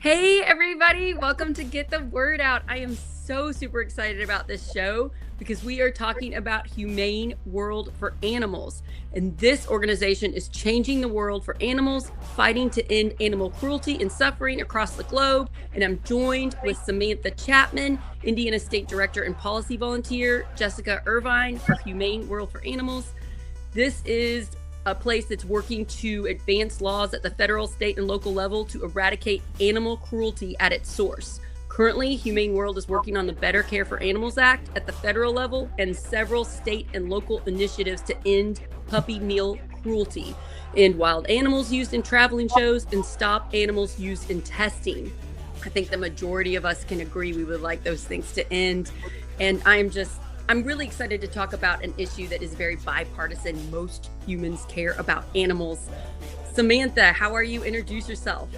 Hey, everybody, welcome to Get the Word Out. I am so super excited about this show because we are talking about Humane World for Animals. And this organization is changing the world for animals, fighting to end animal cruelty and suffering across the globe. And I'm joined with Samantha Chapman, Indiana State Director and Policy Volunteer, Jessica Irvine for Humane World for Animals. This is a place that's working to advance laws at the federal, state, and local level to eradicate animal cruelty at its source. Currently, Humane World is working on the Better Care for Animals Act at the federal level and several state and local initiatives to end puppy mill cruelty, end wild animals used in traveling shows, and stop animals used in testing. I think the majority of us can agree we would like those things to end. And I'm really excited to talk about an issue that is very bipartisan. Most humans care about animals. Samantha, how are you? Introduce yourself.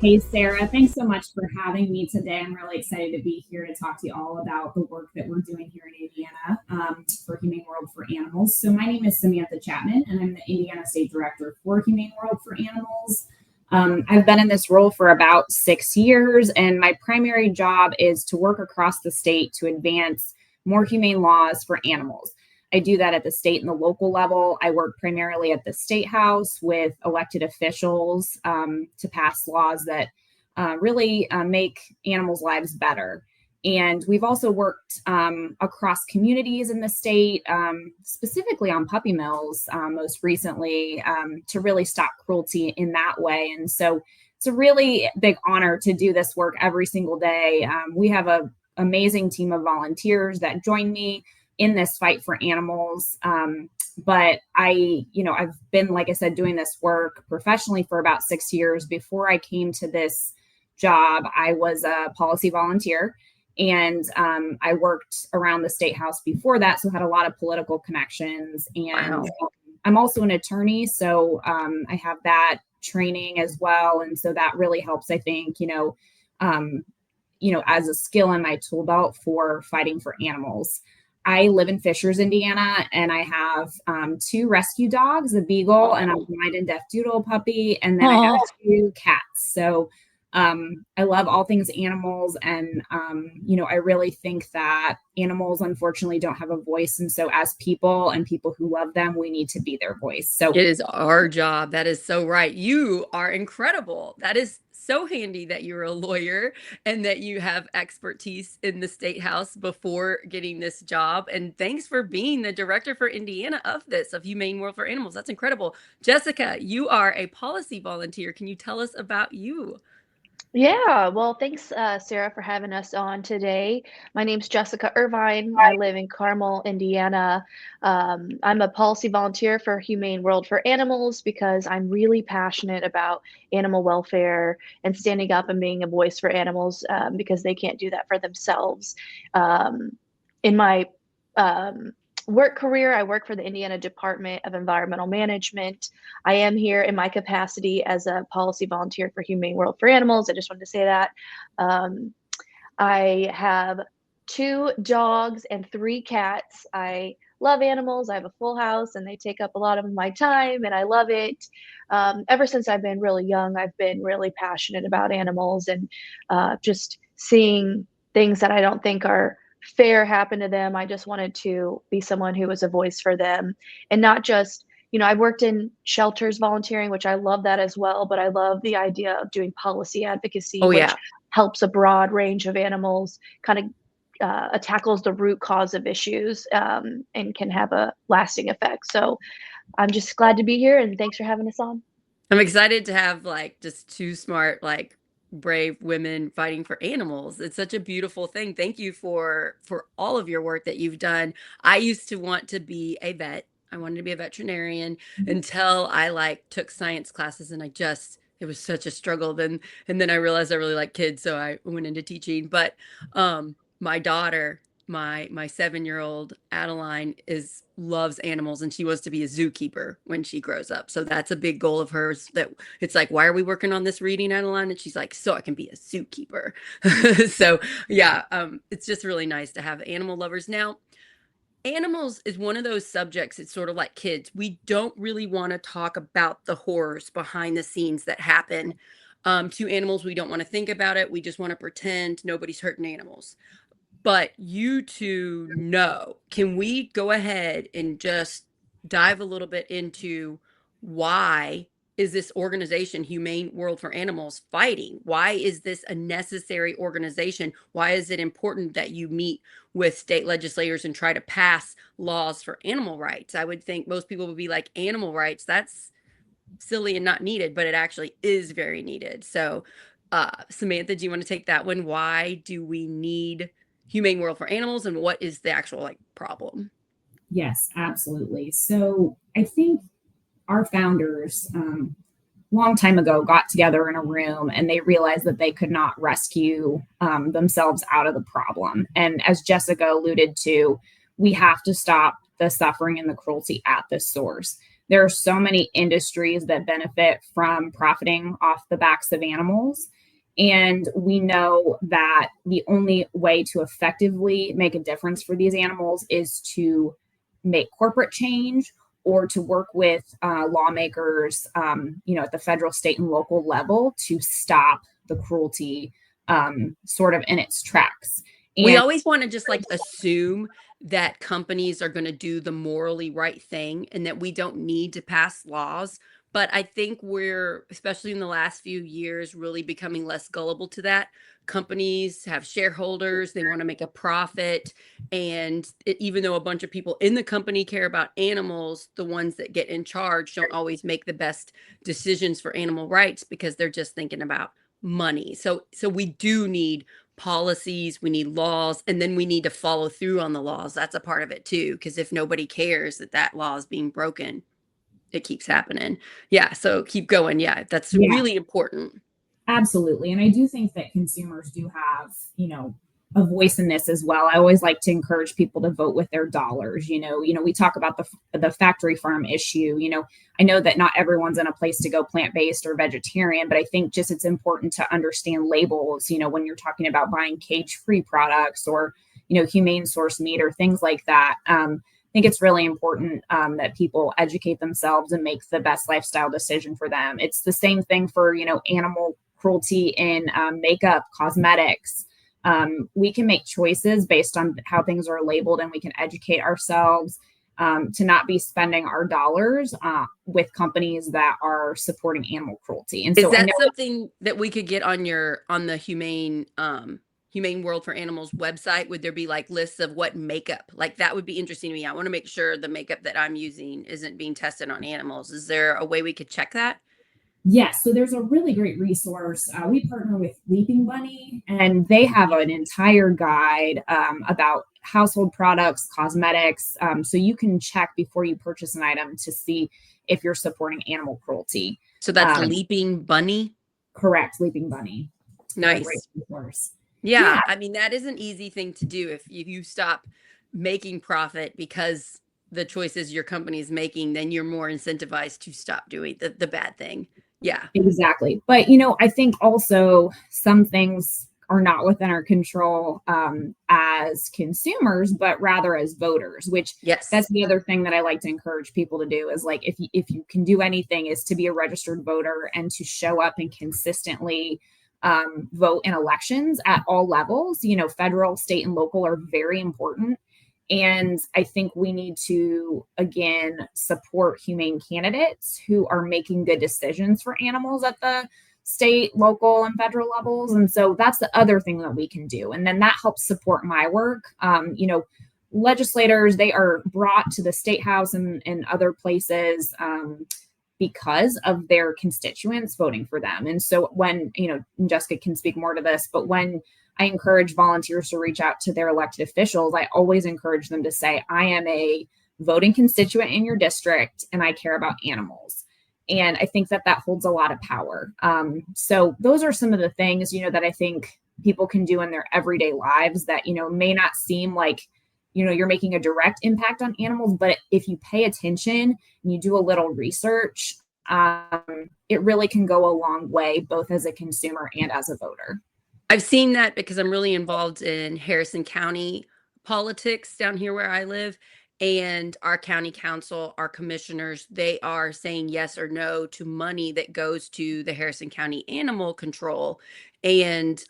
Hey, Sarah, thanks so much for having me today. I'm really excited to be here to talk to you all about the work that we're doing here in Indiana for Humane World for Animals. So my name is Samantha Chapman, and I'm the Indiana State Director for Humane World for Animals. I've been in this role for about 6 years, and my primary job is to work across the state to advance more humane laws for animals. I do that at the state and the local level. I work primarily at the state house with elected officials to pass laws that really make animals' lives better. And we've also worked across communities in the state, specifically on puppy mills most recently, to really stop cruelty in that way. And so it's a really big honor to do this work every single day. We have an amazing team of volunteers that join me in this fight for animals. But I've been, like I said, doing this work professionally for about 6 years. Before I came to this job, I was a policy volunteer, and I worked around the state house before that, so had a lot of political connections. And Wow. I'm also an attorney, so I have that training as well, and so that really helps, I think, as a skill in my tool belt for fighting for animals. I live in Fishers, Indiana, and I have 2 rescue dogs, a beagle and a blind and deaf doodle puppy, and then I have 2 cats. So I love all things animals, and I really think that animals unfortunately don't have a voice, and so as people and people who love them, we need to be their voice. So It is our job. That is so right. You are incredible. That is so handy that you're a lawyer and that you have expertise in the state house before getting this job. And thanks for being the director for Indiana of Humane World for Animals. That's incredible. Jessica, you are a policy volunteer. Can you tell us about you? Yeah, well, thanks, Sarah, for having us on today. My name's Jessica Irvine. I live in Carmel, Indiana. I'm a policy volunteer for Humane World for Animals because I'm really passionate about animal welfare and standing up and being a voice for animals because they can't do that for themselves. In my um, work career, I work for the Indiana Department of Environmental Management. I am here in my capacity as a policy volunteer for Humane World for Animals. I just wanted to say that. Um, I have 2 dogs and 3 cats. I love animals. I have a full house and they take up a lot of my time and I love it. Ever since I've been really young, I've been really passionate about animals and just seeing things that I don't think are fair happen to them. I just wanted to be someone who was a voice for them and not just I've worked in shelters volunteering, which I love that as well, but I love the idea of doing policy advocacy, Oh, which yeah. helps a broad range of animals, kind of tackles the root cause of issues and can have a lasting effect. So I'm just glad to be here and thanks for having us on. I'm excited to have just 2 smart, brave women fighting for animals. It's such a beautiful thing. Thank you for all of your work that you've done. I used to want to be a vet. I wanted to be a veterinarian until I took science classes and it was such a struggle then, and then I realized I really like kids, so I went into teaching. But my daughter, my 7-year-old Adeline, is loves animals, and she wants to be a zookeeper when she grows up. So that's a big goal of hers. That it's like, why are we working on this reading, Adeline? And she's like, so I can be a zookeeper. So yeah, it's just really nice to have animal lovers. Now, animals is one of those subjects. It's sort of like kids. We don't really want to talk about the horrors behind the scenes that happen. To animals, we don't want to think about it. We just want to pretend nobody's hurting animals. But you two know. Can we go ahead and just dive a little bit into why is this organization, Humane World for Animals, fighting? Why is this a necessary organization? Why is it important that you meet with state legislators and try to pass laws for animal rights? I would think most people would be like, animal rights, that's silly and not needed, but it actually is very needed. So, Samantha, do you want to take that one? Why do we need Humane World for Animals, and what is the actual like problem? Yes, absolutely. So I think our founders, long time ago, got together in a room and they realized that they could not rescue themselves out of the problem. And as Jessica alluded to, we have to stop the suffering and the cruelty at the source. There are so many industries that benefit from profiting off the backs of animals. And we know that the only way to effectively make a difference for these animals is to make corporate change or to work with lawmakers, at the federal, state, and local level to stop the cruelty sort of in its tracks. We And always want to just like assume that companies are going to do the morally right thing and that we don't need to pass laws. But I think we're, especially in the last few years, really becoming less gullible to that. Companies have shareholders, they want to make a profit. And even though a bunch of people in the company care about animals, the ones that get in charge don't always make the best decisions for animal rights because they're just thinking about money. So we do need policies, we need laws, and then we need to follow through on the laws. That's a part of it too, because if nobody cares that that law is being broken, it keeps happening. Yeah, so keep going. Yeah, that's yeah, really important. absolutely. And I do think that consumers do have, a voice in this as well. I always like to encourage people to vote with their dollars. We talk about the factory farm issue. I know that not everyone's in a place to go plant-based or vegetarian, but I think just it's important to understand labels, when you're talking about buying cage-free products or, humane source meat or things like that. I think it's really important that people educate themselves and make the best lifestyle decision for them. It's the same thing for, animal cruelty in makeup, cosmetics. We can make choices based on how things are labeled, and we can educate ourselves to not be spending our dollars with companies that are supporting animal cruelty. And Is so I that know, something that we could get on the Humane World for Animals website? Would there be like lists of what makeup? Like that would be interesting to me. I want to make sure the makeup that I'm using isn't being tested on animals. Is there a way we could check that? yes, so there's a really great resource. We partner with Leaping Bunny, and they have an entire guide about household products, cosmetics. So you can check before you purchase an item to see if you're supporting animal cruelty. So that's Leaping Bunny. Correct, Leaping Bunny. They're a great Nice. resource. Yeah, Yeah, I mean that is an easy thing to do if you stop making profit because the choices your company is making, then you're more incentivized to stop doing the bad thing. Yeah. exactly. But I think also some things are not within our control as consumers, but rather as voters. Which Yes. that's the other thing that I like to encourage people to do is like if you can do anything is to be a registered voter and to show up and consistently vote in elections at all levels. Federal, state, and local are very important. And I think we need to, again, support humane candidates who are making good decisions for animals at the state, local, and federal levels. And so that's the other thing that we can do. And then that helps support my work. Legislators, they are brought to the state house and other places because of their constituents voting for them. And so when, Jessica can speak more to this, but when I encourage volunteers to reach out to their elected officials, I always encourage them to say, I am a voting constituent in your district and I care about animals. And I think that holds a lot of power. So those are some of the things, that I think people can do in their everyday lives that, may not seem like, you're making a direct impact on animals, but if you pay attention and you do a little research, it really can go a long way, both as a consumer and as a voter. I've seen that because I'm really involved in Harrison County politics down here where I live. and our county council, our commissioners, they are saying yes or no to money that goes to the Harrison County Animal Control. And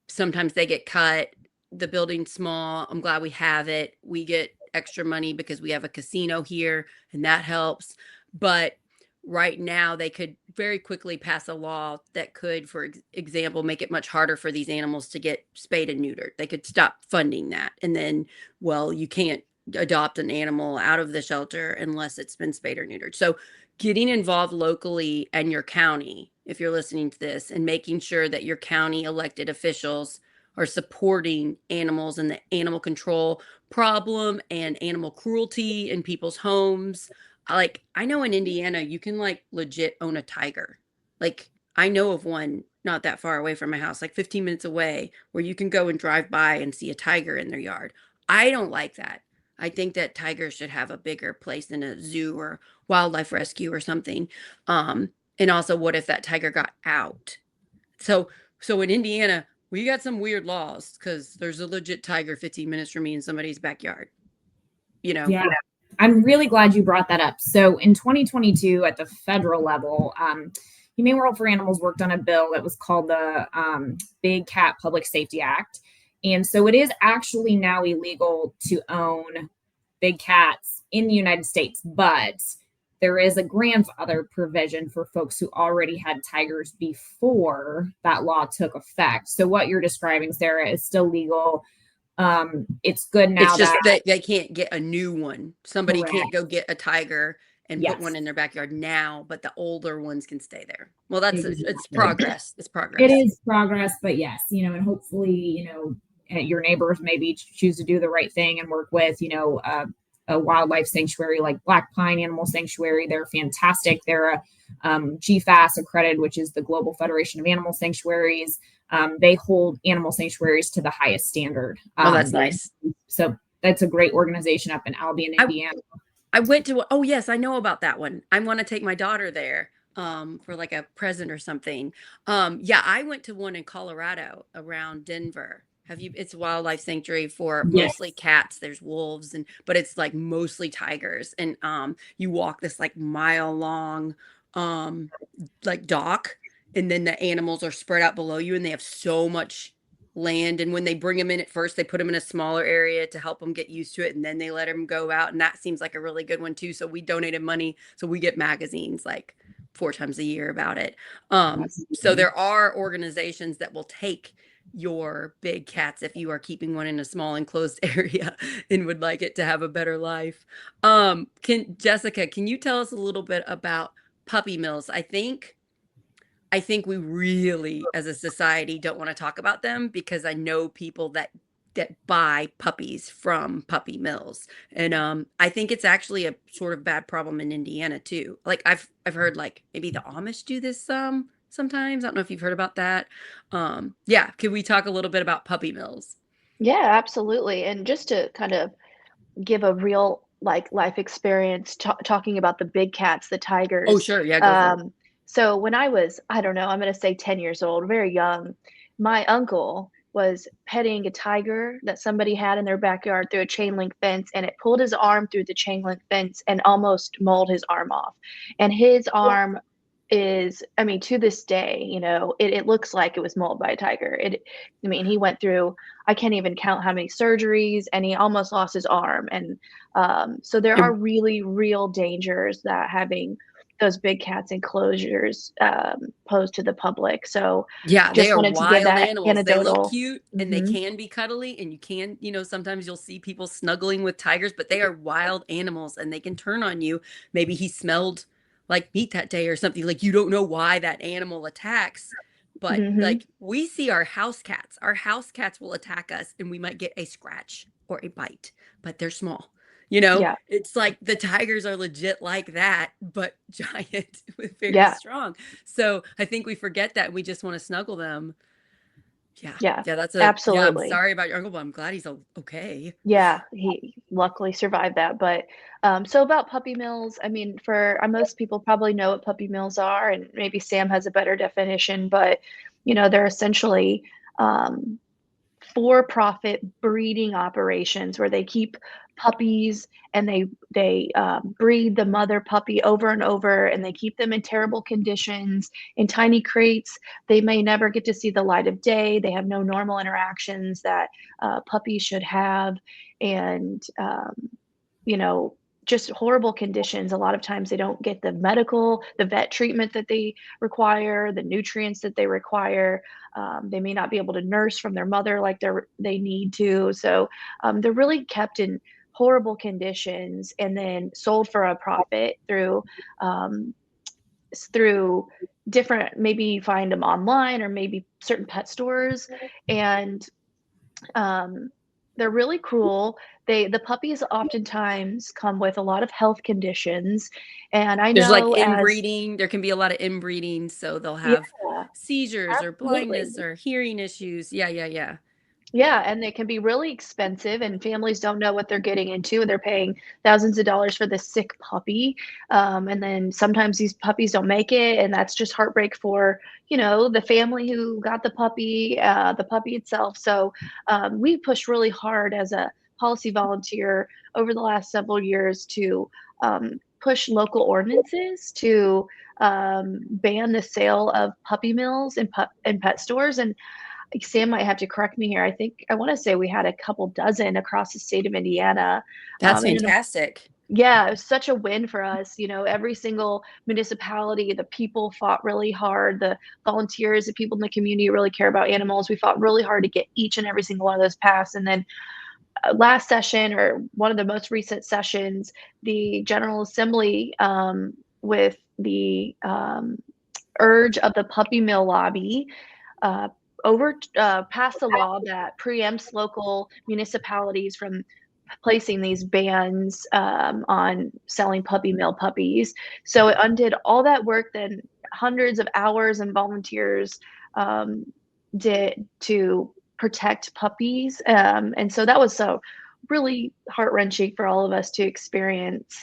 sometimes they get cut. The building's small. I'm glad we have it. We get extra money because we have a casino here, and that helps. But right now, they could very quickly pass a law that could, for example, make it much harder for these animals to get spayed and neutered. They could stop funding that. And then, well, you can't adopt an animal out of the shelter unless it's been spayed or neutered. So getting involved locally and your county, if you're listening to this, and making sure that your county elected officials are supporting animals and the animal control problem and animal cruelty in people's homes. Like, I know in Indiana, you can like legit own a tiger. Like, I know of one not that far away from my house, like 15 minutes away, where you can go and drive by and see a tiger in their yard. I don't like that. I think that tigers should have a bigger place in a zoo or wildlife rescue or something. And also, what if that tiger got out? So in Indiana, we got some weird laws because there's a legit tiger 15 minutes from me in somebody's backyard. Yeah, I'm really glad you brought that up. So in 2022, at the federal level, Humane World for Animals worked on a bill that was called the Big Cat Public Safety Act. And so it is actually now illegal to own big cats in the United States, but there is a grandfather provision for folks who already had tigers before that law took effect. So what you're describing, Sarah, is still legal. It's good now. It's just that they can't get a new one. Somebody Correct. can't go get a tiger and Yes. put one in their backyard now, but the older ones can stay there. Well, that's Exactly. it's progress. It's progress. It is progress, but yes, and hopefully, your neighbors maybe choose to do the right thing and work with, a wildlife sanctuary like Black Pine Animal Sanctuary. They're fantastic. They're a GFAS accredited, which is the Global Federation of Animal Sanctuaries. They hold animal sanctuaries to the highest standard. Oh, that's nice. So that's a great organization up in Albion, Indiana. I went to, oh yes, I know about that one. I want to take my daughter there for like a present or something. Yeah, I went to one in Colorado around Denver. It's a wildlife sanctuary for mostly cats. There's wolves but it's like mostly tigers. And you walk this like mile long like dock, and then the animals are spread out below you, and they have so much land. And when they bring them in at first, they put them in a smaller area to help them get used to it, and then they let them go out. And that seems like a really good one too. So we donated money, so we get magazines like 4 times a year about it. So there are organizations that will take your big cats if you are keeping one in a small enclosed area and would like it to have a better life. Jessica, can you tell us a little bit about puppy mills? I think we really, as a society, don't want to talk about them because I know people that buy puppies from puppy mills. And I think it's actually a sort of bad problem in Indiana too. Like I've heard like maybe the Amish do this sometimes. I don't know if you've heard about that. Yeah, could we talk a little bit about puppy mills? Yeah, absolutely. And just to kind of give a real life experience talking about the big cats, the tigers. Oh, sure. Yeah, go for it. So when I was, I don't know, I'm going to say 10 years old, very young, my uncle was petting a tiger that somebody had in their backyard through a chain link fence, and it pulled his arm through the chain link fence and almost mauled his arm off. And his arm is, I mean, to this day, it looks like it was mauled by a tiger. He went through, I can't even count how many surgeries, and he almost lost his arm. And so there are really real dangers that having those big cats enclosures posed to the public. So yeah, they are wild animals. Anecdotal. They look cute and they can be cuddly, and you can, sometimes you'll see people snuggling with tigers, but they are wild animals and they can turn on you. Maybe he smelled like meat that day or something. Like, you don't know why that animal attacks, but like we see our house cats will attack us and we might get a scratch or a bite, but they're small. It's like the tigers are legit like that, but giant with very strong. So I think we forget that. We just want to snuggle them. Yeah. That's absolutely. I'm sorry about your uncle, but I'm glad he's okay. Yeah, he luckily survived that. But so about puppy mills, I mean, most people probably know what puppy mills are, and maybe Sam has a better definition, but they're essentially for-profit breeding operations where they keep puppies and they breed the mother puppy over and over, and they keep them in terrible conditions in tiny crates. They may never get to see the light of day. They have no normal interactions that puppies should have, and you know, just horrible conditions. A lot of times they don't get the vet treatment that they require, the nutrients that they require. They may not be able to nurse from their mother like they need to. So they're really kept in horrible conditions and then sold for a profit um, through different, maybe you find them online or maybe certain pet stores. And they're really cruel. The puppies oftentimes come with a lot of health conditions, and I There's like know as inbreeding. There can be a lot of inbreeding, so they'll yeah, have seizures or absolutely. blindness or hearing issues. Yeah, yeah, yeah. Yeah, and they can be really expensive, and families don't know what they're getting into, and they're paying thousands of dollars for this sick puppy. And then sometimes these puppies don't make it, and that's just heartbreak for, the family who got the puppy itself. So we pushed really hard as a policy volunteer over the last several years to push local ordinances to ban the sale of puppy mills in pet stores. And Sam might have to correct me here. I want to say we had a couple dozen across the state of Indiana. That's And fantastic. yeah, it was such a win for us. Every single municipality, the people fought really hard. The volunteers, the people in the community really care about animals. We fought really hard to get each and every single one of those passed. And then last session, or one of the most recent sessions, the General Assembly, with the urge of the puppy mill lobby, uh, passed a law that preempts local municipalities from placing these bans on selling puppy mill puppies. So it undid all that work that hundreds of hours and volunteers did to protect puppies. And so that was so really heart-wrenching for all of us to experience.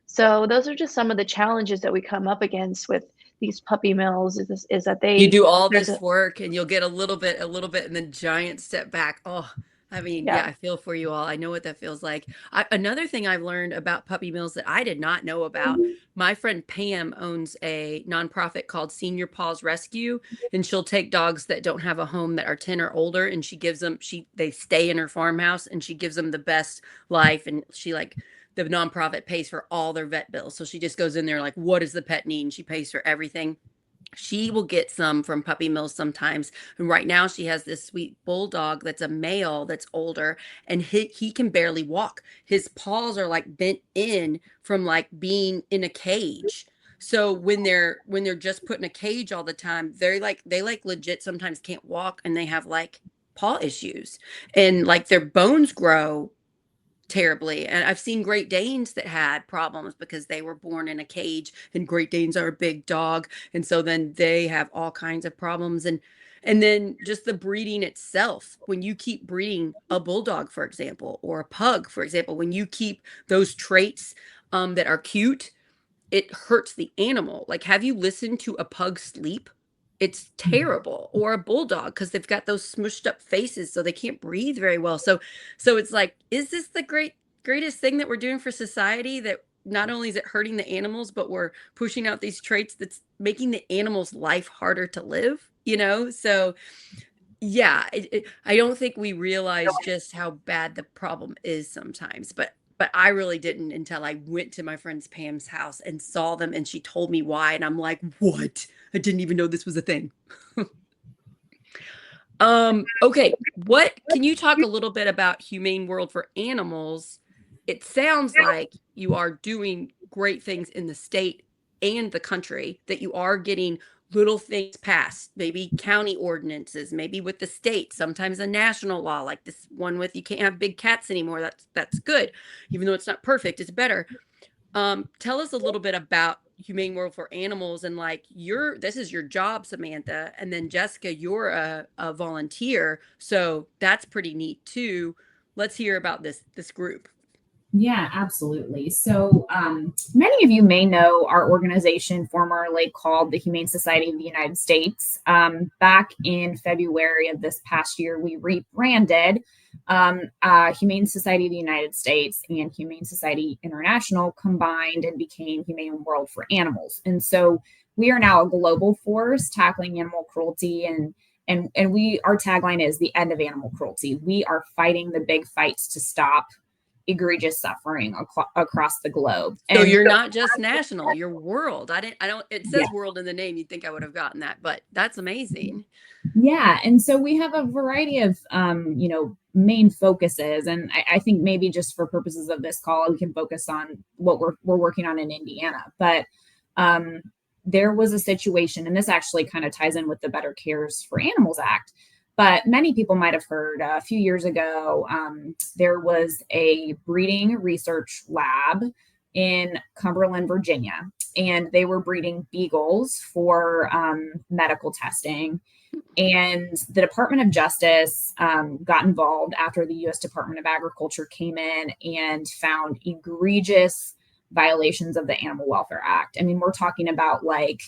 So those are just some of the challenges that we come up against with these puppy mills is that You do all there's this a work and you'll get a little bit, and then giant step back. Oh, I mean, yeah. yeah, I feel for you all. I know what that feels like. Another thing I've learned about puppy mills that I did not know about, my friend Pam owns a nonprofit called Senior Paws Rescue, and she'll take dogs that don't have a home that are 10 or older, and she gives them, they stay in her farmhouse, and she gives them the best life. And the nonprofit pays for all their vet bills. So she just goes in there like, what does the pet need? And she pays for everything. She will get some from puppy mills sometimes. And right now she has this sweet bulldog that's a male that's older, and he can barely walk. His paws are like bent in from like being in a cage. So when they're just put in a cage all the time, they legit sometimes can't walk, and they have like paw issues, and like their bones grow terribly. And I've seen Great Danes that had problems because they were born in a cage, and Great Danes are a big dog. And so then they have all kinds of problems. And then just the breeding itself, when you keep breeding a bulldog, for example, or a pug, for example, when you keep those traits that are cute, it hurts the animal. Like, have you listened to a pug sleep? It's terrible. Or a bulldog, because they've got those smushed up faces, so they can't breathe very well. So it's like, is this the greatest thing that we're doing for society, that not only is it hurting the animals, but we're pushing out these traits that's making the animal's life harder to live, So yeah, I don't think we realize just how bad the problem is sometimes, but I really didn't until I went to my friend's Pam's house and saw them, and she told me why, and I'm like, what? I didn't even know this was a thing. Okay, what can you talk a little bit about Humane World for Animals? It sounds like you are doing great things in the state and the country, that you are getting little things passed, maybe county ordinances, maybe with the state, sometimes a national law, like this one with you can't have big cats anymore. That's good. Even though it's not perfect, it's better. Tell us a little bit about Humane World for Animals, and like this is your job, Samantha, and then Jessica, you're a volunteer, so that's pretty neat too. Let's hear about this group. Yeah, absolutely. So, many of you may know our organization, formerly called the Humane Society of the United States. Back in February of this past year, we rebranded Humane Society of the United States and Humane Society International combined and became Humane World for Animals. And so we are now a global force tackling animal cruelty and we our tagline is the end of animal cruelty. We are fighting the big fights to stop egregious suffering across the globe. So And you're not just national, you're world. I don't, it yeah, says world in the name. You'd think I would have gotten that, but that's amazing. yeah. And so we have a variety of, main focuses. And I think maybe just for purposes of this call, we can focus on what we're working on in Indiana. But um, there was a situation, and this actually kind of ties in with the Better Cares for Animals Act. But many people might have heard a few years ago, there was a breeding research lab in Cumberland, Virginia, and they were breeding beagles for medical testing. And the Department of Justice got involved after the U.S. Department of Agriculture came in and found egregious violations of the Animal Welfare Act. I mean, we're talking about like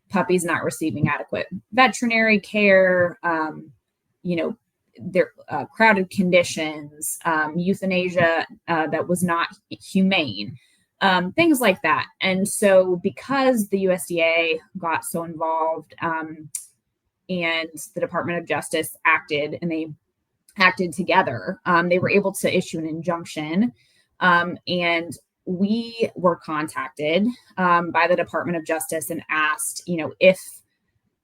puppies not receiving adequate veterinary care, their crowded conditions, euthanasia that was not humane. Things like that. And so, because the USDA got so involved, and the Department of Justice acted and they acted together. They were able to issue an injunction. And we were contacted by the Department of Justice and asked, if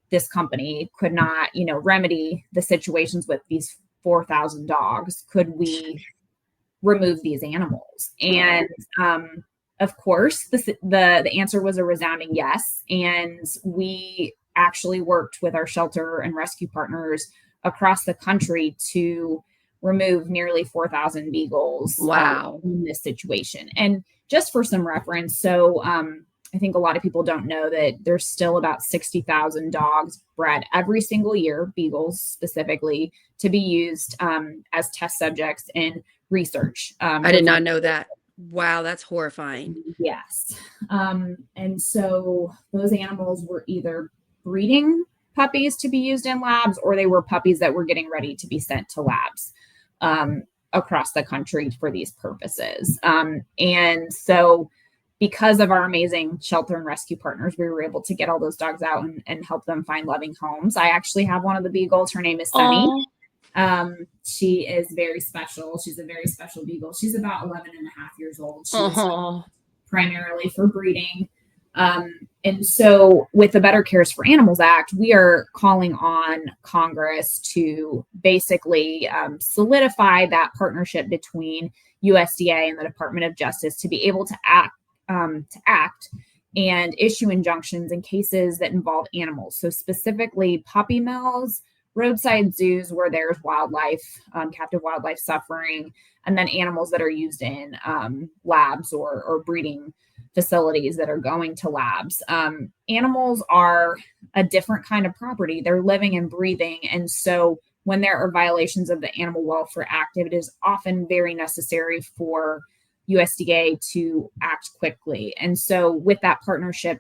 this company could not, remedy the situations with these 4,000 dogs, could we remove these animals? And of course, the answer was a resounding yes. And we actually worked with our shelter and rescue partners across the country to remove nearly 4,000 beagles Wow. in this situation. And just for some reference, so I think a lot of people don't know that there's still about 60,000 dogs bred every single year, beagles specifically, to be used as test subjects in research. I did not know that. Wow, that's horrifying. Yes. And so those animals were either breeding puppies to be used in labs, or they were puppies that were getting ready to be sent to labs across the country for these purposes. And so, because of our amazing shelter and rescue partners, we were able to get all those dogs out and help them find loving homes. I actually have one of the beagles. Her name is Sunny. She is very special. She's a very special beagle. She's about 11 and a half years old. She was primarily for breeding. And so with the Better Cares for Animals Act, we are calling on Congress to basically solidify that partnership between USDA and the Department of Justice to be able to act and issue injunctions in cases that involve animals. So specifically puppy mills, roadside zoos where there's wildlife, captive wildlife suffering, and then animals that are used in labs or breeding facilities that are going to labs. Animals are a different kind of property. They're living and breathing. And so when there are violations of the Animal Welfare Act, it is often very necessary for USDA to act quickly. And so with that partnership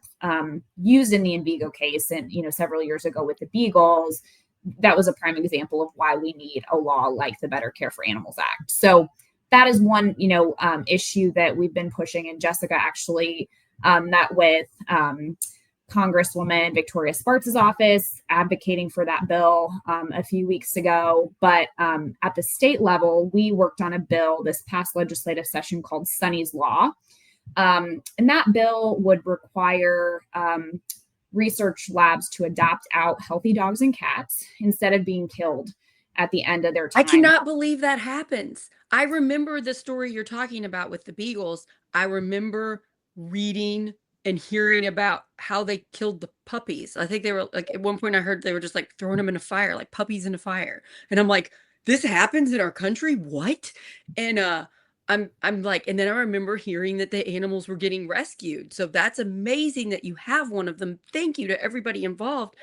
used in the Envigo case and, several years ago with the beagles, that was a prime example of why we need a law like the Better Care for Animals Act. So that is one, issue that we've been pushing. And Jessica actually met with Congresswoman Victoria Spartz's office advocating for that bill a few weeks ago. But at the state level, we worked on a bill this past legislative session called Sonny's Law. And that bill would require research labs to adopt out healthy dogs and cats instead of being killed at the end of their time. I cannot believe that happens. I remember the story you're talking about with the beagles. I remember reading and hearing about how they killed the puppies. I think they were like, at one point I heard they were just like throwing them in a fire, like puppies in a fire. And I'm like, this happens in our country? What? And I'm like, and then I remember hearing that the animals were getting rescued. So that's amazing that you have one of them. Thank you to everybody involved.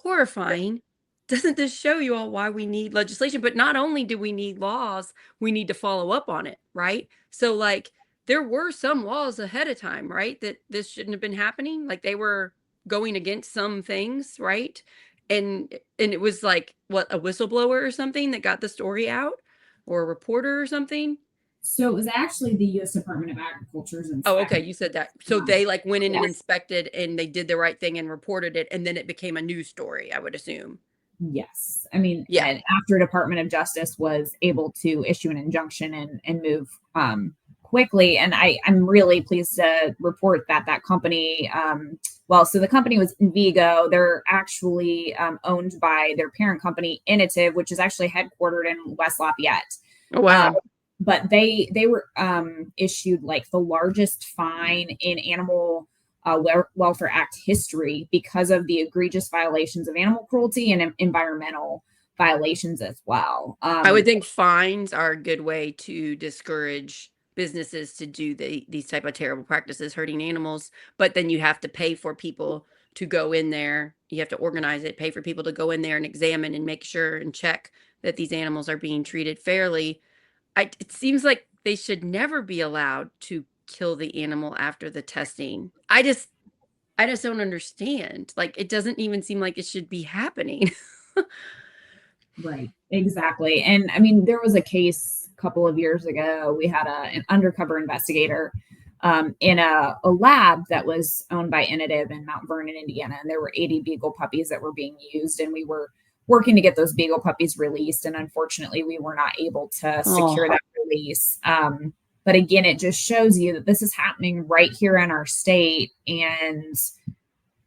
Horrifying. doesn't this show you all why we need legislation? But not only do we need laws, we need to follow up on it, right? So like there were some laws ahead of time, right? That this shouldn't have been happening. Like they were going against some things, right? And it was like what, a whistleblower or something that got the story out, or a reporter or something. So it was actually the U.S. Department of Agriculture's Oh, inspector. okay, you said that. So they like went in and Yes. inspected and they did the right thing and reported it, and then it became a news story, I would assume. Yes. I mean, Yeah. and after Department of Justice was able to issue an injunction and move quickly. And I'm really pleased to report that that company, well, so the company was in Vigo. They're actually owned by their parent company, Initiv, which is actually headquartered in West Lafayette. Oh, wow. But they were issued like the largest fine in animal Welfare Act history because of the egregious violations of animal cruelty and environmental violations as well. I would think fines are a good way to discourage businesses to do these type of terrible practices hurting animals, but then you have to pay for people to go in there. You have to organize it, pay for people to go in there and examine and make sure and check that these animals are being treated fairly. It seems like they should never be allowed to kill the animal after the testing. I just don't understand. Like it doesn't even seem like it should be happening. Right, exactly. And I mean, there was a case a couple of years ago. We had an undercover investigator in a lab that was owned by Initiv in Mount Vernon, Indiana, and there were 80 beagle puppies that were being used, and we were working to get those beagle puppies released, and unfortunately, we were not able to secure that release. But again, it just shows you that this is happening right here in our state, and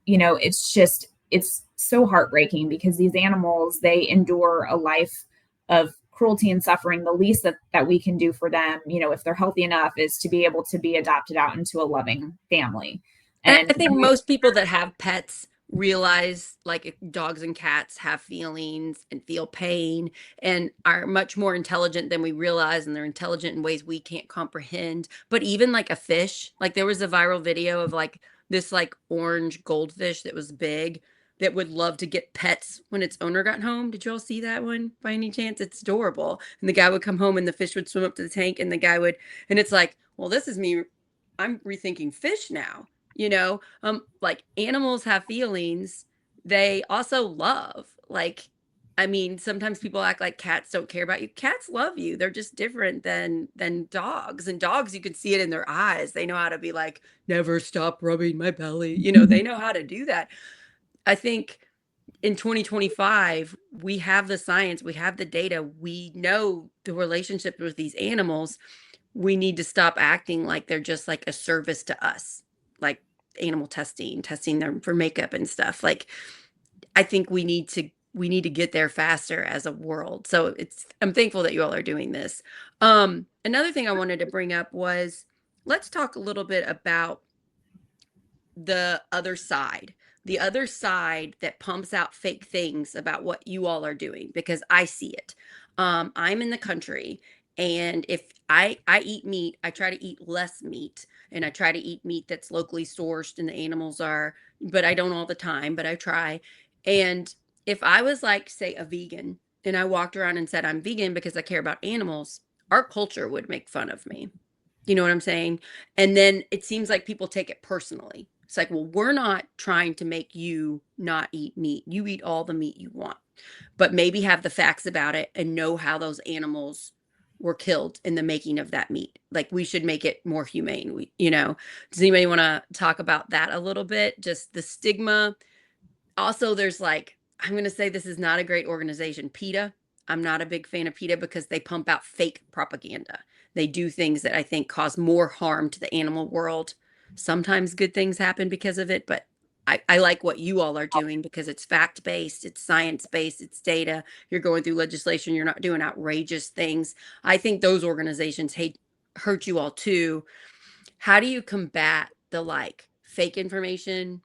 it's so heartbreaking because these animals, they endure a life of cruelty and suffering. The least that we can do for them, if they're healthy enough, is to be able to be adopted out into a loving family. And I think most people that have pets realize like dogs and cats have feelings and feel pain and are much more intelligent than we realize, and they're intelligent in ways we can't comprehend. But even like a fish, like there was a viral video of like this like orange goldfish that was big that would love to get pets when its owner got home. Did you all see that one by any chance? It's adorable. And the guy would come home and the fish would swim up to the tank and the guy would, and it's like, well, this is me. I'm rethinking fish now. Like animals have feelings. They also love. Like, I mean, sometimes people act like cats don't care about you. Cats love you. They're just different than dogs. And dogs, you can see it in their eyes. They know how to be like, never stop rubbing my belly. They know how to do that. I think in 2025, we have the science, we have the data, we know the relationship with these animals. We need to stop acting like they're just like a service to us, like animal testing them for makeup and stuff. Like I think we need to get there faster as a world. So I'm thankful that you all are doing this. Another thing I wanted to bring up was, let's talk a little bit about the other side that pumps out fake things about what you all are doing, because I see it. I'm in the country, and if I eat meat, I try to eat less meat, and I try to eat meat that's locally sourced and the animals are, but I don't all the time, but I try. And if I was like, say, a vegan, and I walked around and said I'm vegan because I care about animals, our culture would make fun of me. You know what I'm saying? And then it seems like people take it personally. It's like, well, we're not trying to make you not eat meat. You eat all the meat you want, but maybe have the facts about it and know how those animals were killed in the making of that meat. Like we should make it more humane. Does anybody want to talk about that a little bit? Just the stigma. Also, there's like, I'm going to say this is not a great organization, PETA. I'm not a big fan of PETA because they pump out fake propaganda. They do things that I think cause more harm to the animal world. Sometimes good things happen because of it, but I like what you all are doing because it's fact-based, it's science-based, it's data. You're going through legislation, you're not doing outrageous things. I think those organizations hurt you all too. How do you combat the like fake information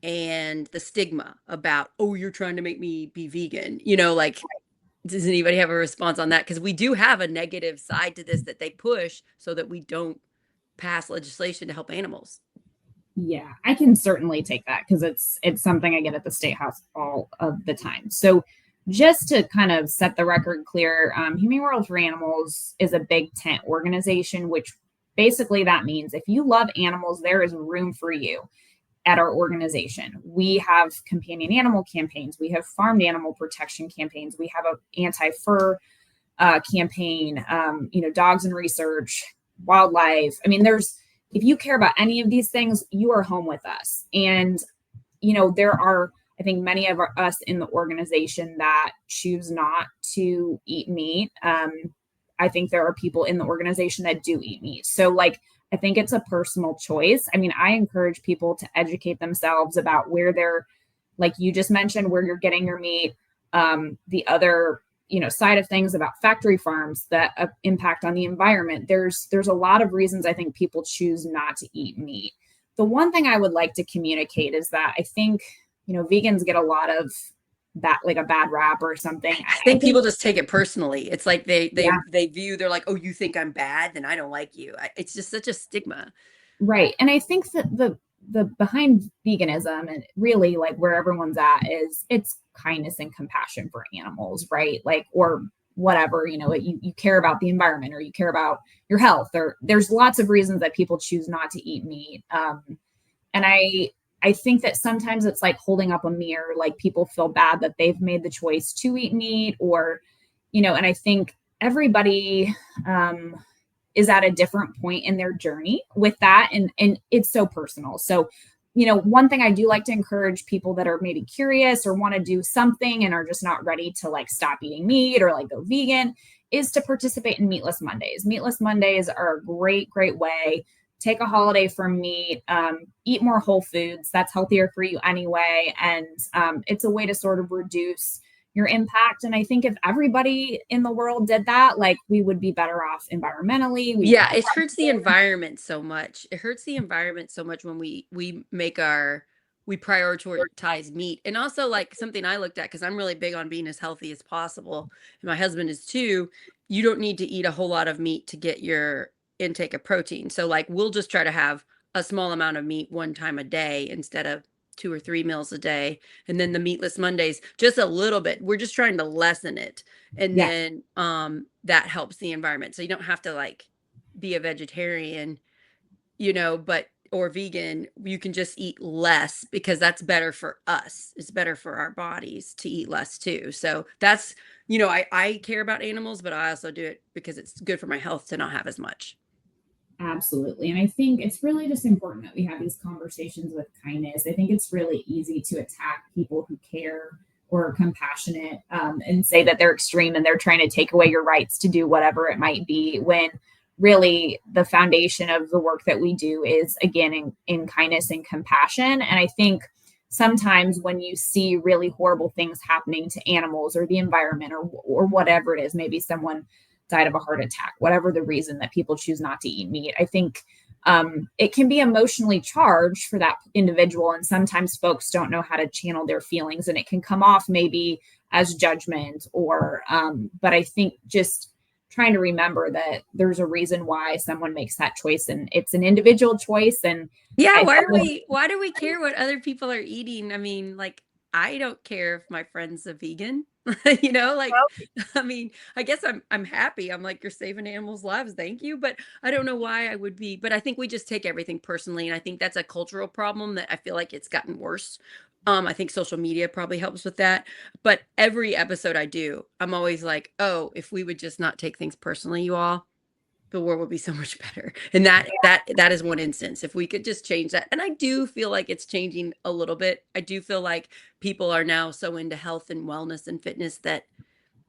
and the stigma about, oh, you're trying to make me be vegan? Like, does anybody have a response on that? Because we do have a negative side to this that they push so that we don't pass legislation to help animals. Yeah, I can certainly take that because it's something I get at the state house all of the time. So just to kind of set the record clear, Humane World for Animals is a big tent organization, which basically that means if you love animals, there is room for you at our organization. We have companion animal campaigns, we have farmed animal protection campaigns, we have a anti-fur campaign, dogs in research, wildlife. I mean, if you care about any of these things, you are home with us. And, there are, I think, many of us in the organization that choose not to eat meat. I think there are people in the organization that do eat meat. So, I think it's a personal choice. I mean, I encourage people to educate themselves about where they're, like you just mentioned, where you're getting your meat. The other side of things about factory farms that impact on the environment. There's a lot of reasons I think people choose not to eat meat. The one thing I would like to communicate is that I think vegans get a lot of that, like a bad rap or something. I think people just take it personally. It's like Yeah. they view, they're like, oh, you think I'm bad, then I don't like you. It's just such a stigma. Right. And I think that the behind veganism and really like where everyone's at is it's kindness and compassion for animals, right? Like, or whatever, you care about the environment or you care about your health, or there's lots of reasons that people choose not to eat meat. And I think that sometimes it's like holding up a mirror, like people feel bad that they've made the choice to eat meat or, and I think everybody, is at a different point in their journey with that. And it's so personal. So, one thing I do like to encourage people that are maybe curious or want to do something and are just not ready to like stop eating meat or like go vegan is to participate in Meatless Mondays. Meatless Mondays are a great, great way. Take a holiday from meat, eat more whole foods. That's healthier for you anyway. And it's a way to sort of reduce your impact. And I think if everybody in the world did that, like we would be better off environmentally. Yeah, it hurts the environment so much. It hurts the environment so much when we prioritize meat. And also like something I looked at, because I'm really big on being as healthy as possible, and my husband is too, you don't need to eat a whole lot of meat to get your intake of protein. So like we'll just try to have a small amount of meat one time a day instead of 2 or 3 meals a day. And then the meatless Mondays, just a little bit. We're just trying to lessen it. And Yeah, then that helps the environment. So you don't have to like be a vegetarian, but or vegan. You can just eat less because that's better for us. It's better for our bodies to eat less too. So that's, I care about animals, but I also do it because it's good for my health to not have as much. absolutely. And I think it's really just important that we have these conversations with kindness. I think it's really easy to attack people who care or are compassionate and say that they're extreme and they're trying to take away your rights to do whatever it might be, when really the foundation of the work that we do is, again, in kindness and compassion. And I think sometimes when you see really horrible things happening to animals or the environment or whatever it is, maybe someone died of a heart attack, whatever the reason that people choose not to eat meat, I think it can be emotionally charged for that individual. And sometimes folks don't know how to channel their feelings and it can come off maybe as judgment or, but I think just trying to remember that there's a reason why someone makes that choice and it's an individual choice. And Yeah, why do we care what other people are eating? I mean, like I don't care if my friend's a vegan. Like I mean, I guess I'm happy. I'm like, you're saving animals' lives, thank you. But I don't know why I would be. But I think we just take everything personally. And I think that's a cultural problem that I feel like it's gotten worse. I think social media probably helps with that. But every episode I do, I'm always like, oh, if we would just not take things personally, you all, the world would be so much better. And that is one instance. If we could just change that. And I do feel like it's changing a little bit. I do feel like people are now so into health and wellness and fitness that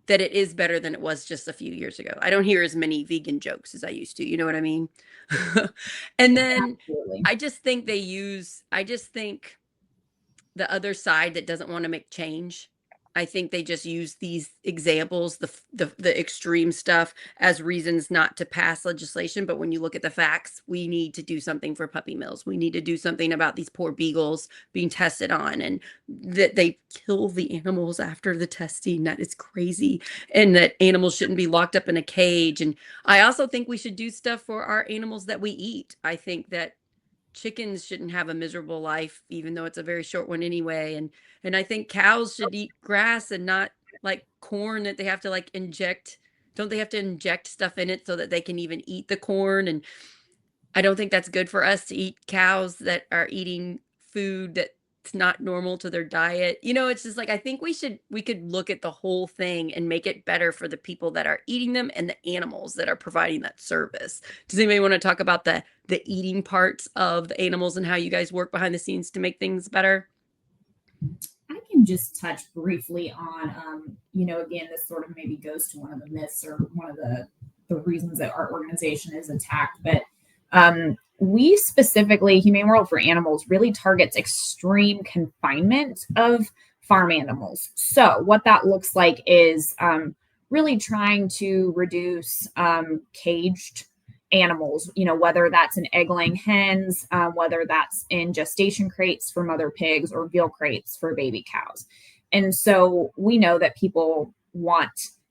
it is better than it was just a few years ago. I don't hear as many vegan jokes as I used to, you know what I mean? And then absolutely. I just think the other side that doesn't want to make change, I think they just use these examples, the extreme stuff, as reasons not to pass legislation. But when you look at the facts, we need to do something for puppy mills. We need to do something about these poor beagles being tested on, and that they kill the animals after the testing. That is crazy. And that animals shouldn't be locked up in a cage. And I also think we should do stuff for our animals that we eat. I think that chickens shouldn't have a miserable life, even though it's a very short one anyway. And I think cows should eat grass and not like corn that they have to like inject. Don't they have to inject stuff in it so that they can even eat the corn? And I don't think that's good for us to eat cows that are eating food that's not normal to their diet. It's just like I think we could look at the whole thing and make it better for the people that are eating them and the animals that are providing that service. Does anybody want to talk about the eating parts of the animals and how you guys work behind the scenes to make things better? I can just touch briefly on, again, this sort of maybe goes to one of the myths or one of the reasons that our organization is attacked. But we specifically, Humane World for Animals, really targets extreme confinement of farm animals. So what that looks like is really trying to reduce caged animals, whether that's in egg-laying hens, whether that's in gestation crates for mother pigs or veal crates for baby cows. And so we know that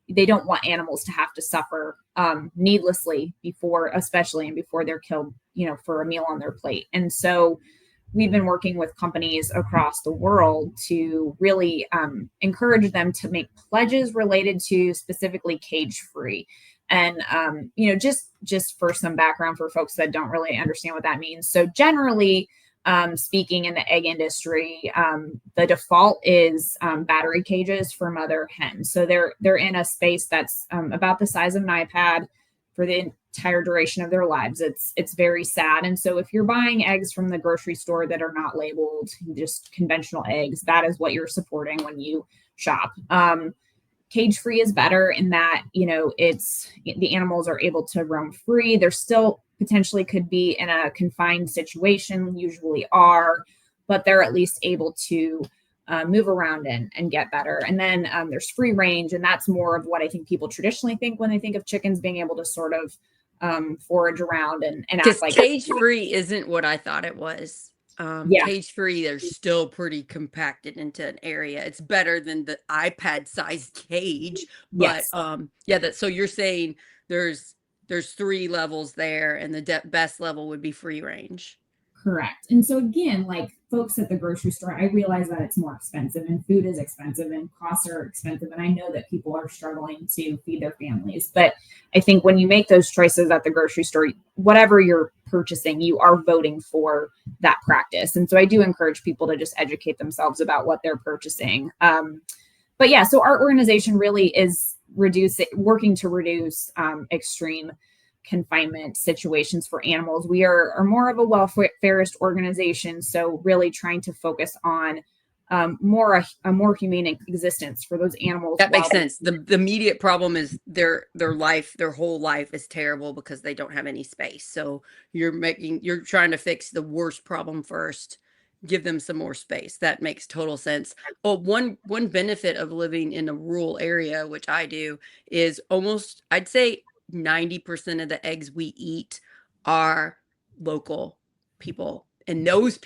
they don't want animals to have to suffer needlessly especially before they're killed, for a meal on their plate. And so we've been working with companies across the world to really encourage them to make pledges related to specifically cage free. And, just for some background for folks that don't really understand what that means. So generally, speaking in the egg industry, the default is battery cages for mother hens. So they're in a space that's about the size of an iPad for the entire duration of their lives. It's very sad. And so if you're buying eggs from the grocery store that are not labeled, just conventional eggs, that is what you're supporting when you shop. Cage free is better in that, it's the animals are able to roam free. They're still potentially could be in a confined situation, usually are, but they're at least able to move around and get better. And then there's free range, and that's more of what I think people traditionally think when they think of chickens being able to sort of forage around and act like cage free isn't what I thought it was. Cage free, they're still pretty compacted into an area. It's better than the iPad sized cage, but yes. so you're saying there's 3 levels there, and the best level would be free range. Correct. And so again, like folks at the grocery store, I realize that it's more expensive and food is expensive and costs are expensive. And I know that people are struggling to feed their families. But I think when you make those choices at the grocery store, whatever you're purchasing, you are voting for that practice. And so I do encourage people to just educate themselves about what they're purchasing. But yeah, so our organization really is working to reduce extreme confinement situations for animals. We are more of a welfarist organization, so really trying to focus on a more humane existence for those animals. That makes sense. The immediate problem is their whole life is terrible because they don't have any space. So you're trying to fix the worst problem first, give them some more space. That makes total sense. Well, one benefit of living in a rural area, which I do, is I'd say 90% of the eggs we eat are local people. And those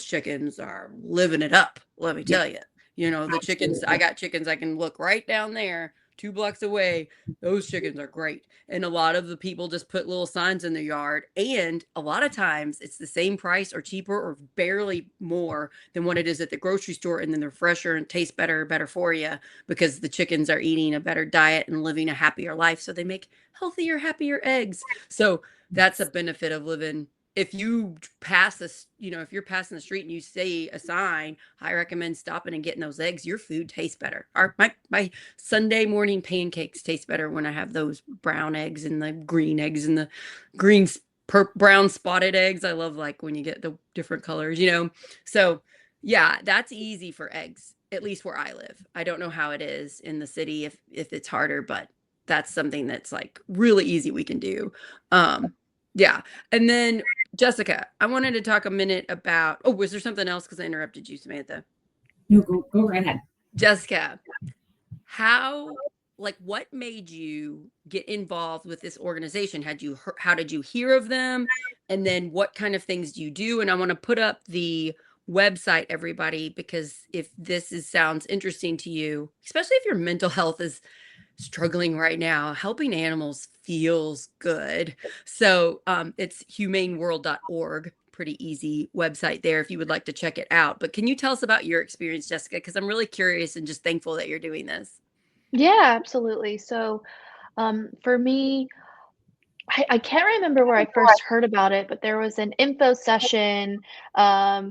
chickens are living it up. Let me tell you, the chickens, I got chickens. I can look right down there 2 blocks away. Those chickens are great. And a lot of the people just put little signs in their yard. And a lot of times it's the same price or cheaper or barely more than what it is at the grocery store. And then they're fresher and taste better for you because the chickens are eating a better diet and living a happier life. So they make healthier, happier eggs. So that's a benefit of living. If you pass this, if you're passing the street and you see a sign, I recommend stopping and getting those eggs. Your food tastes better. My Sunday morning pancakes taste better when I have those brown eggs and the green eggs and the brown spotted eggs. I love like when you get the different colors, So yeah, that's easy for eggs, at least where I live. I don't know how it is in the city if it's harder, but that's something that's like really easy we can do. Yeah. And then Jessica, I wanted to talk a minute about, was there something else? Because I interrupted you, Samantha. No, go right ahead. Jessica, what made you get involved with this organization? How did you hear of them? And then what kind of things do you do? And I want to put up the website, everybody, because if sounds interesting to you, especially if your mental health is struggling right now, helping animals feels good. So it's humaneworld.org. pretty easy website there if you would like to check it out. But can you tell us about your experience, Jessica? Because I'm really curious and just thankful that you're doing this. Yeah, absolutely. So, for me, I can't remember where I first heard about it, but there was an info session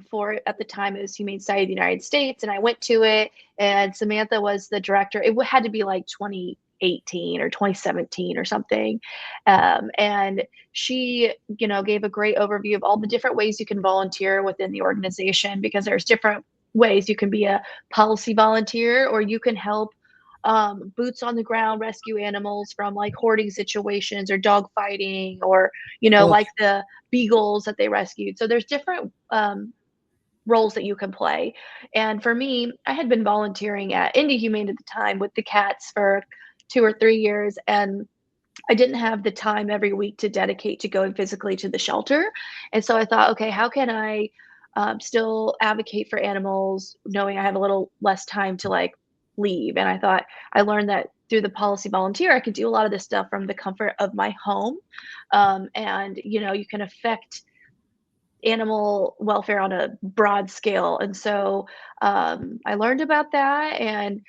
for at the time it was Humane Society of the United States, and I went to it, and Samantha was the director. Had to be like 2018 or 2017 or something, and she, gave a great overview of all the different ways you can volunteer within the organization because there's different ways you can be a policy volunteer or you can help boots on the ground rescue animals from like hoarding situations or dog fighting or Oh, like the beagles that they rescued. So there's different roles that you can play. And for me, I had been volunteering at Indie Humane at the time with the cats for 2 or 3 years, and I didn't have the time every week to dedicate to going physically to the shelter. And so I thought, okay, how can I still advocate for animals, knowing I have a little less time to like leave? And I thought I learned that through the policy volunteer, I could do a lot of this stuff from the comfort of my home. And, you can affect animal welfare on a broad scale. And so I learned about that. And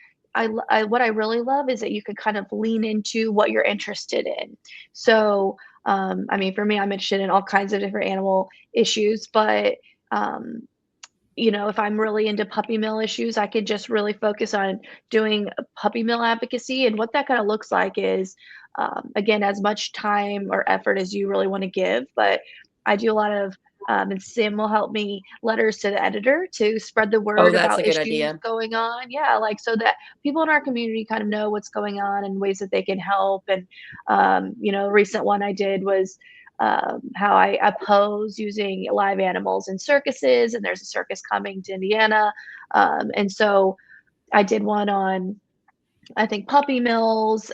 what I really love is that you can kind of lean into what you're interested in. So, I mean, for me, I'm interested in all kinds of different animal issues, but um, if I'm really into puppy mill issues, I could just really focus on doing puppy mill advocacy. And what that kind of looks like is, again, as much time or effort as you really want to give. But I do a lot of, and Sam will help me, letters to the editor to spread the oh, word that's a about good issues idea. going on. Yeah, like so that people in our community kind of know what's going on and ways that they can help. And, a recent one I did was how I oppose using live animals in circuses, and there's a circus coming to Indiana. And so I did one on, I think, puppy mills,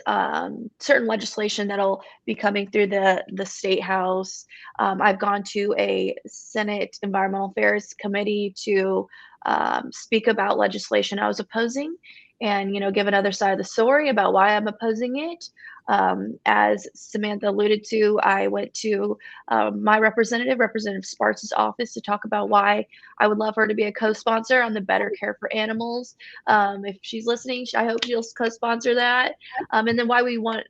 certain legislation that'll be coming through the state house. I've gone to a Senate Environmental Affairs Committee to speak about legislation I was opposing, and give another side of the story about why I'm opposing it. As Samantha alluded to, I went to my Representative Sparks' office to talk about why I would love her to be a co-sponsor on the Better Care for Animals. If she's listening, I hope she'll co-sponsor that. And then why we were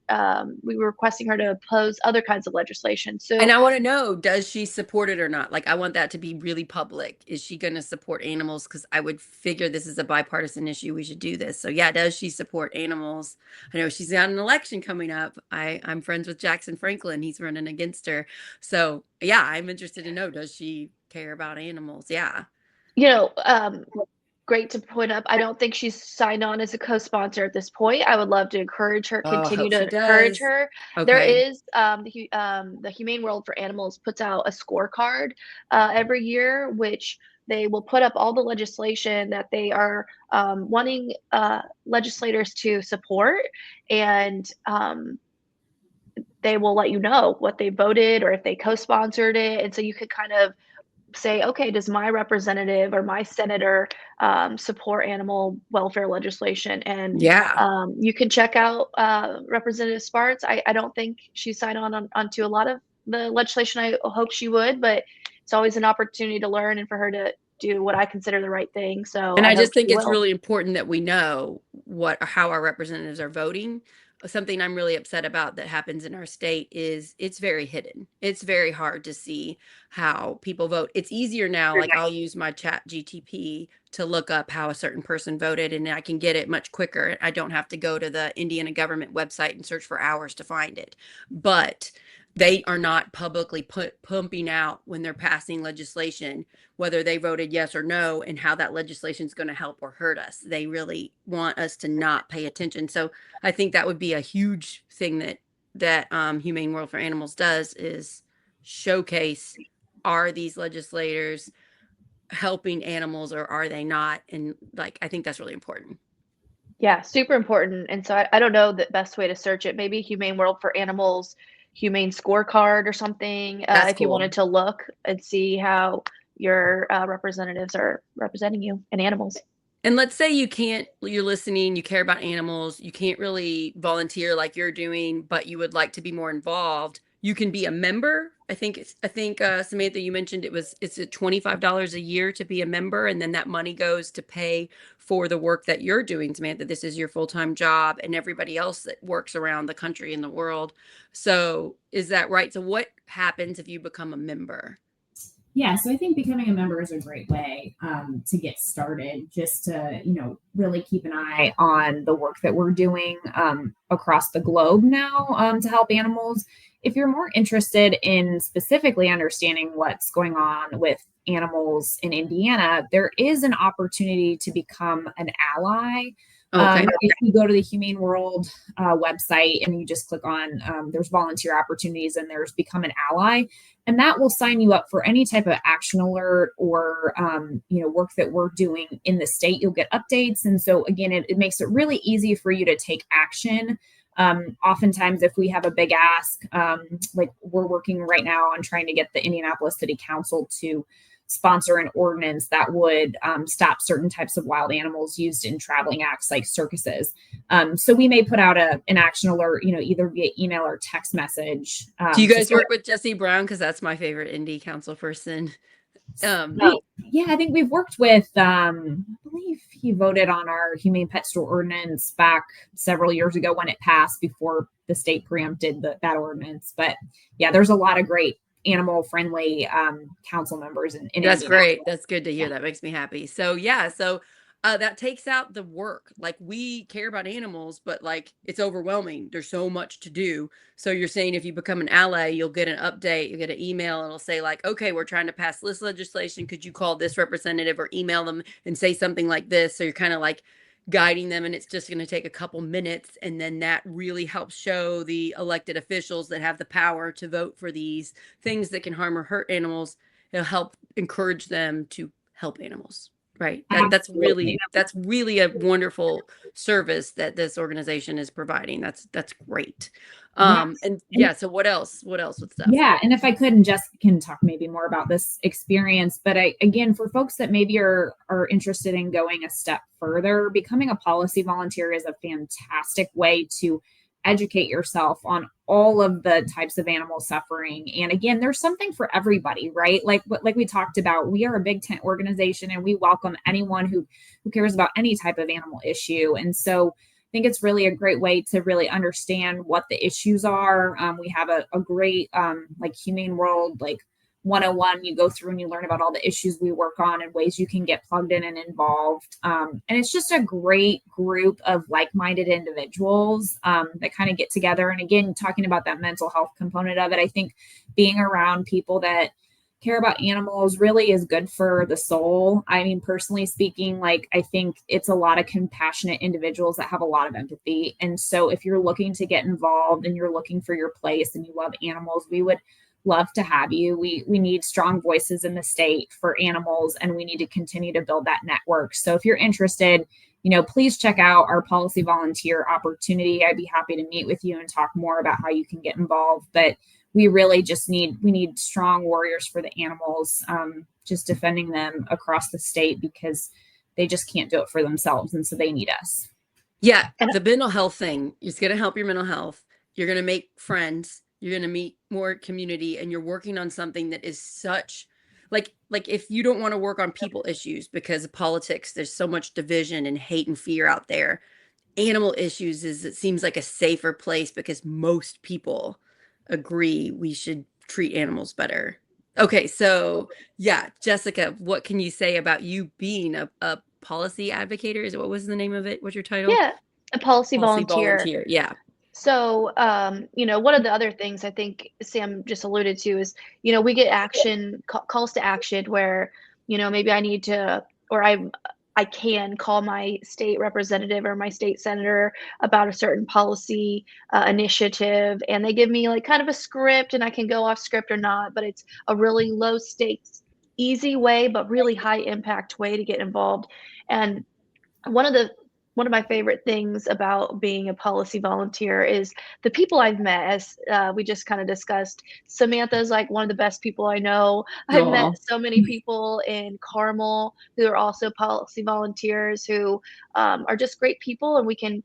requesting her to oppose other kinds of legislation. And So, I want to know, does she support it or not? Like, I want that to be really public. Is she going to support animals? Because I would figure this is a bipartisan issue. We should do this. So, yeah, does she support animals? I know she's got an election coming up. I'm friends with Jackson Franklin. He's running against her. So, yeah, I'm interested to know, does she care about animals? Yeah. you know, um, great to point up. I don't think she's signed on as a co-sponsor at this point. I would love to encourage her, Oh, I continue hope to she encourage does. her. There Okay. is the Humane World for Animals puts out a scorecard every year, which they will put up all the legislation that they are wanting legislators to support, and they will let you know what they voted or if they co-sponsored it, and so you could kind of say, okay, does my representative or my senator support animal welfare legislation? And Yeah. you can check out Representative Sparks. I don't think she signed onto a lot of the legislation. I hope she would, but it's always an opportunity to learn and for her to do what I consider the right thing. So And I I hope just think she it's will. really important that we know how our representatives are voting. Something I'm really upset about that happens in our state is it's very hidden. It's very hard to see how people vote. It's easier now, like I'll use my chat GTP to look up how a certain person voted and I can get it much quicker. I don't have to go to the Indiana government website and search for hours to find it. But they are not publicly pumping out when they're passing legislation whether they voted yes or no and how that legislation is going to help or hurt us. They really want us to not pay attention. So I think that would be a huge thing that Humane World for Animals does is showcase, are these legislators helping animals or are they not? And like I think that's really important. Yeah, super important. And so I don't know the best way to search it. Maybe Humane World for Animals, Humane Scorecard or something, That's if you cool. wanted to look and see how your representatives are representing you and animals. And let's say you're listening, you care about animals, you can't really volunteer like you're doing, but you would like to be more involved. You can be a member Samantha, you mentioned it's at $25 a year to be a member, and then that money goes to pay for the work that you're doing, Samantha. This is your full-time job, and everybody else that works around the country and the world. So is that right? So what happens if you become a member? Yeah, so I think becoming a member is a great way to get started, just to, really keep an eye on the work that we're doing across the globe now to help animals. If you're more interested in specifically understanding what's going on with animals in Indiana, there is an opportunity to become an ally. Okay. If you go to the Humane World website and you just click on, there's volunteer opportunities and there's become an ally, and that will sign you up for any type of action alert or work that we're doing in the state. You'll get updates, and so again, it makes it really easy for you to take action. Oftentimes, if we have a big ask, like we're working right now on trying to get the Indianapolis City Council to sponsor an ordinance that would stop certain types of wild animals used in traveling acts like circuses. So we may put out an action alert, either via email or text message. Do you guys work with Jesse Brown? Because that's my favorite Indy council person. Yeah, I think we've worked with, I believe he voted on our humane pet store ordinance back several years ago when it passed before the state preempted that ordinance. But yeah, there's a lot of great animal friendly council members in That's Indiana. great. That's good to hear. That makes me happy. So yeah, that takes out the work. Like, we care about animals, but like, it's overwhelming. There's so much to do. So you're saying if you become an ally, you'll get an update, you get an email, and it'll say like, okay, we're trying to pass this legislation. Could you call this representative or email them and say something like this? So you're kind of like guiding them, and it's just going to take a couple minutes, and then that really helps show the elected officials that have the power to vote for these things that can harm or hurt animals. It'll help encourage them to help animals. Right. That's really a wonderful service that this organization is providing. That's great. Yes. And yeah, so what else? What else with stuff? Yeah, and if I could, and Jess can talk maybe more about this experience, but again, for folks that maybe are interested in going a step further, becoming a policy volunteer is a fantastic way to educate yourself on all of the types of animal suffering. And again, there's something for everybody, right? Like we talked about, we are a big tent organization, and we welcome anyone who cares about any type of animal issue. And so I think it's really a great way to really understand what the issues are. We have a great like Humane World, like 101, you go through and you learn about all the issues we work on and ways you can get plugged in and involved. And it's just a great group of like-minded individuals that kind of get together. And again, talking about that mental health component of it, I think being around people that care about animals really is good for the soul. I mean, personally speaking, like, I think it's a lot of compassionate individuals that have a lot of empathy. And so if you're looking to get involved and you're looking for your place and you love animals, we would love to have you. We need strong voices in the state for animals, and we need to continue to build that network. So if you're interested, please check out our policy volunteer opportunity. I'd be happy to meet with you and talk more about how you can get involved. But we really just need strong warriors for the animals, just defending them across the state, because they just can't do it for themselves. And so they need us. Yeah. The mental health thing is going to help your mental health. You're going to make friends. You're going to meet more community, and you're working on something that is such like if you don't want to work on people issues because of politics, there's so much division and hate and fear out there. Animal issues it seems like a safer place because most people agree we should treat animals better. Okay, so yeah, Jessica, what can you say about you being a policy advocator? What was the name of it? What's your title? Yeah, a policy volunteer. Yeah. So, one of the other things I think Sam just alluded to is, we get calls to action where, maybe I need to, or I can call my state representative or my state senator about a certain policy initiative, and they give me like kind of a script, and I can go off script or not, but it's a really low stakes, easy way, but really high impact way to get involved. And one of the one of my favorite things about being a policy volunteer is the people I've met. As we just kind of discussed, Samantha is like one of the best people I know. I've met so many people in Carmel who are also policy volunteers who are just great people, and we can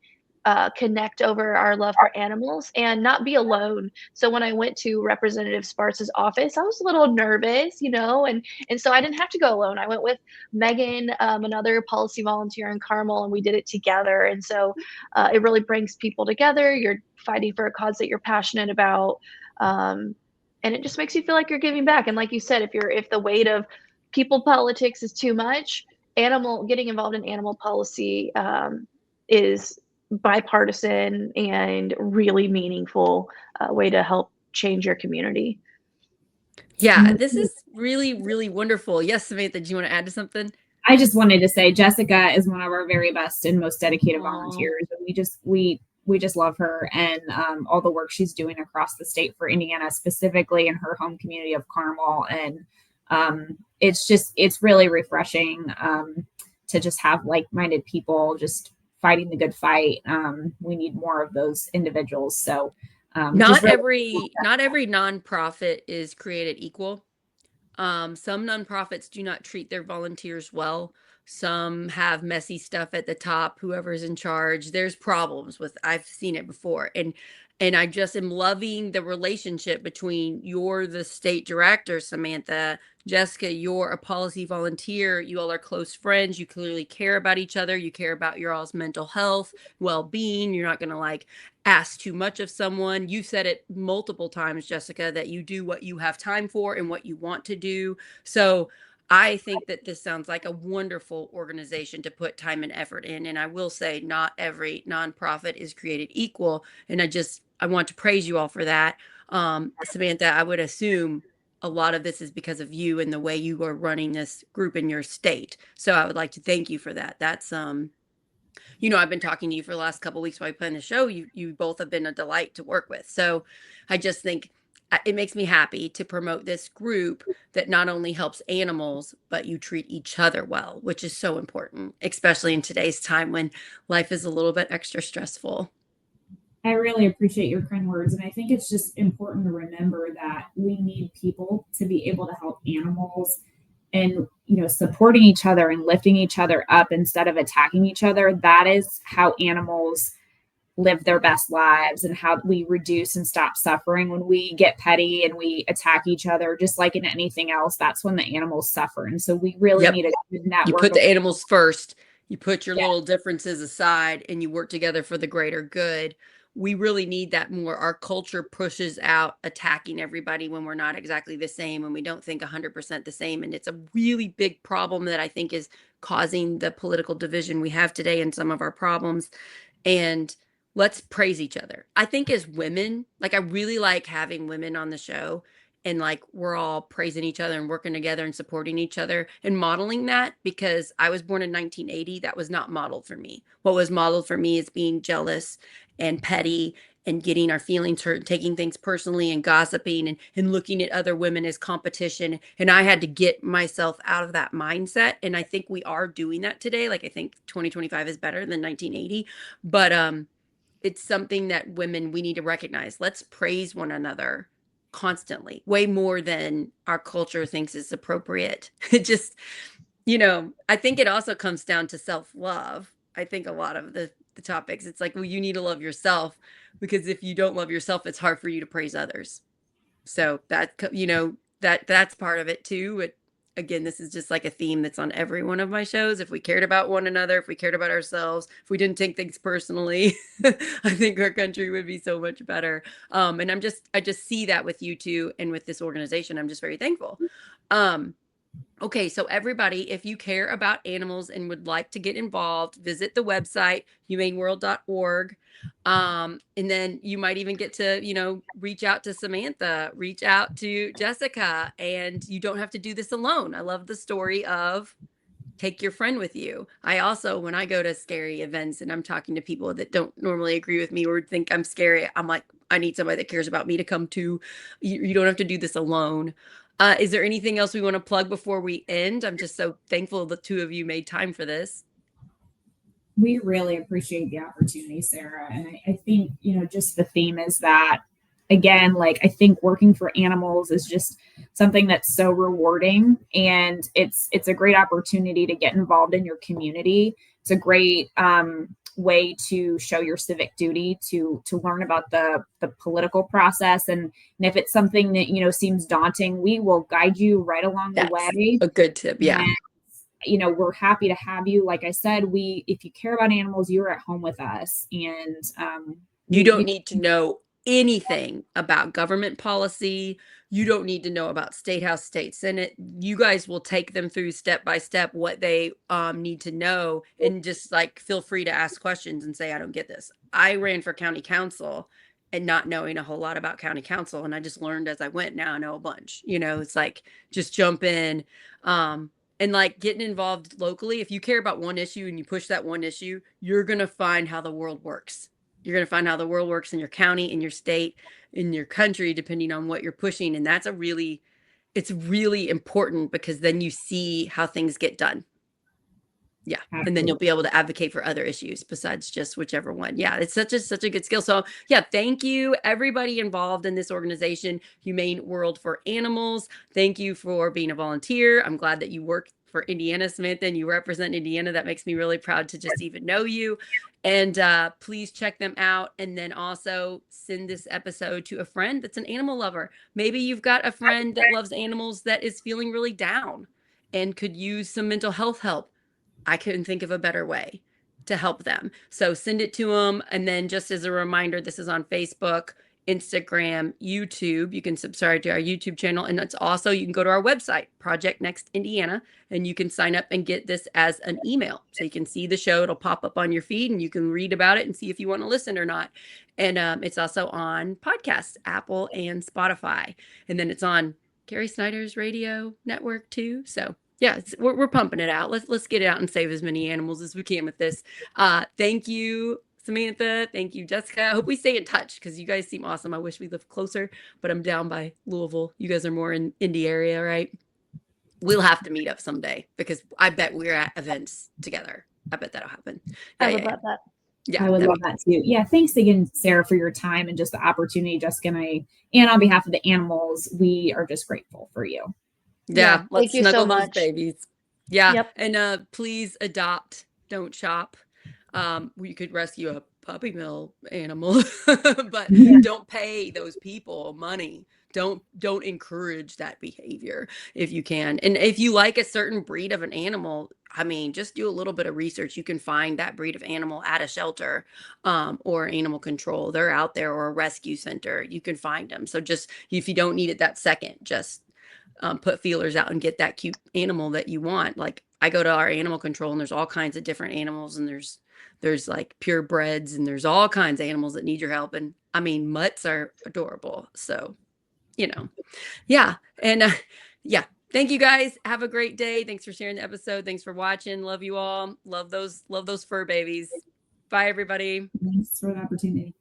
connect over our love for animals and not be alone. So when I went to Representative Sparks' office, I was a little nervous, and so I didn't have to go alone. I went with Megan, another policy volunteer in Carmel, and we did it together. And so it really brings people together. You're fighting for a cause that you're passionate about. And it just makes you feel like you're giving back. And like you said, if the weight of people politics is too much, getting involved in animal policy is bipartisan and really meaningful way to help change your community. Yeah, this is really, really wonderful. Yes, Samantha, do you want to add to something? I just wanted to say Jessica is one of our very best and most dedicated volunteers. And we just love her and all the work she's doing across the state for Indiana, specifically in her home community of Carmel. And it's really refreshing to just have like-minded people just fighting the good fight. We need more of those individuals. So not every nonprofit is created equal. Some nonprofits do not treat their volunteers well. Some have messy stuff at the top, whoever's in charge. There's problems with, I've seen it before. And I just am loving the relationship between you're the state director, Samantha, Jessica, you're a policy volunteer. You all are close friends. You clearly care about each other. You care about your all's mental health, well-being. You're not going to ask too much of someone. You said it multiple times, Jessica, that you do what you have time for and what you want to do. So I think that this sounds like a wonderful organization to put time and effort in. And I will say not every nonprofit is created equal. And I want to praise you all for that. Samantha, I would assume a lot of this is because of you and the way you are running this group in your state. So I would like to thank you for that. That's, I've been talking to you for the last couple of weeks while I planned the show. You both have been a delight to work with. So I just think it makes me happy to promote this group that not only helps animals, but you treat each other well, which is so important, especially in today's time when life is a little bit extra stressful. I really appreciate your kind words. And I think it's just important to remember that we need people to be able to help animals and, supporting each other and lifting each other up instead of attacking each other. That is how animals live their best lives and how we reduce and stop suffering. When we get petty and we attack each other, just like in anything else, that's when the animals suffer. And so we really need a good network. You put the animals first. You put your little differences aside and you work together for the greater good. We really need that more. Our culture pushes out attacking everybody when we're not exactly the same and we don't think 100% the same. And it's a really big problem that I think is causing the political division we have today and some of our problems. And let's praise each other. I think as women, I really like having women on the show and we're all praising each other and working together and supporting each other and modeling that, because I was born in 1980. That was not modeled for me. What was modeled for me is being jealous and petty and getting our feelings hurt, taking things personally and gossiping and looking at other women as competition. And I had to get myself out of that mindset. And I think we are doing that today. I think 2025 is better than 1980, but it's something that women, we need to recognize. Let's praise one another constantly, way more than our culture thinks is appropriate. It just, I think it also comes down to self-love. I think a lot of the topics, it's you need to love yourself, because if you don't love yourself, it's hard for you to praise others. So that, that's part of it too. Again, this is just a theme that's on every one of my shows. If we cared about one another, if we cared about ourselves, if we didn't take things personally, I think our country would be so much better. And I just see that with you two and with this organization. I'm just very thankful. Okay, so everybody, if you care about animals and would like to get involved, visit the website, humaneworld.org. And then you might even get to, reach out to Samantha, reach out to Jessica, and you don't have to do this alone. I love the story of take your friend with you. I also, when I go to scary events and I'm talking to people that don't normally agree with me or think I'm scary, I'm I need somebody that cares about me to come to. You don't have to do this alone. Is there anything else we want to plug before we end? I'm just so thankful the two of you made time for this. We really appreciate the opportunity, Sarah. And I think, just the theme is that, again, I think working for animals is just something that's so rewarding, and it's a great opportunity to get involved in your community. It's a great way to show your civic duty, to learn about the political process. And if it's something that, seems daunting, we will guide you right along the way. A good tip. Yeah. And, we're happy to have you. Like I said, if you care about animals, you're at home with us. And you don't need to know anything about government policy. You don't need to know about State House, State Senate. You guys will take them through step by step what they need to know, and just like feel free to ask questions and say, I don't get this. I ran for county council and not knowing a whole lot about county council, and I just learned as I went. Now I know a bunch. It's like just jump in. And like getting involved locally. If you care about one issue and you push that one issue, you're going to find how the world works. You're going to find how the world works in your county, in your state, in your country, depending on what you're pushing. And it's really important, because then you see how things get done. Yeah. Absolutely. And then you'll be able to advocate for other issues besides just whichever one. Yeah. It's such a good skill. So yeah, thank you everybody involved in this organization, Humane World for Animals. Thank you for being a volunteer. I'm glad that you work for Indiana, Samantha, and you represent Indiana. That makes me really proud to just even know you. And please check them out. And then also send this episode to a friend that's an animal lover. Maybe you've got a friend that loves animals that is feeling really down and could use some mental health help. I couldn't think of a better way to help them. So send it to them. And then just as a reminder, this is on Facebook, Instagram, YouTube. You can subscribe to our YouTube channel. And it's also, you can go to our website, Project Next Indiana, and you can sign up and get this as an email. So you can see the show. It'll pop up on your feed and you can read about it and see if you want to listen or not. And it's also on podcasts, Apple and Spotify. And then it's on Carrie Snyder's radio network too. So yeah, we're pumping it out. Let's get it out and save as many animals as we can with this. Thank you, Samantha. Thank you, Jessica. I hope we stay in touch, because you guys seem awesome. I wish we lived closer, but I'm down by Louisville. You guys are more in Indy area, right? We'll have to meet up someday, because I bet we're at events together. I bet that'll happen. I would love that. Yeah, I would love that too. Yeah, thanks again, Sarah, for your time and just the opportunity. Jessica and on behalf of the animals, we are just grateful for you. Yeah, let's thank you snuggle so those much. babies. Yeah, Yep. And please adopt, don't shop. We could rescue a puppy mill animal, but don't pay those people money. Don't encourage that behavior if you can. And if you like a certain breed of an animal, I mean, just do a little bit of research. You can find that breed of animal at a shelter or animal control. They're out there, or a rescue center. You can find them. So just, if you don't need it that second, just put feelers out and get that cute animal that you want. Like, I go to our animal control and there's all kinds of different animals, and there's like purebreds, and there's all kinds of animals that need your help. And I mean, mutts are adorable. So, yeah. And yeah, thank you guys. Have a great day. Thanks for sharing the episode. Thanks for watching. Love you all. Love those fur babies. Bye, everybody. Thanks for the opportunity.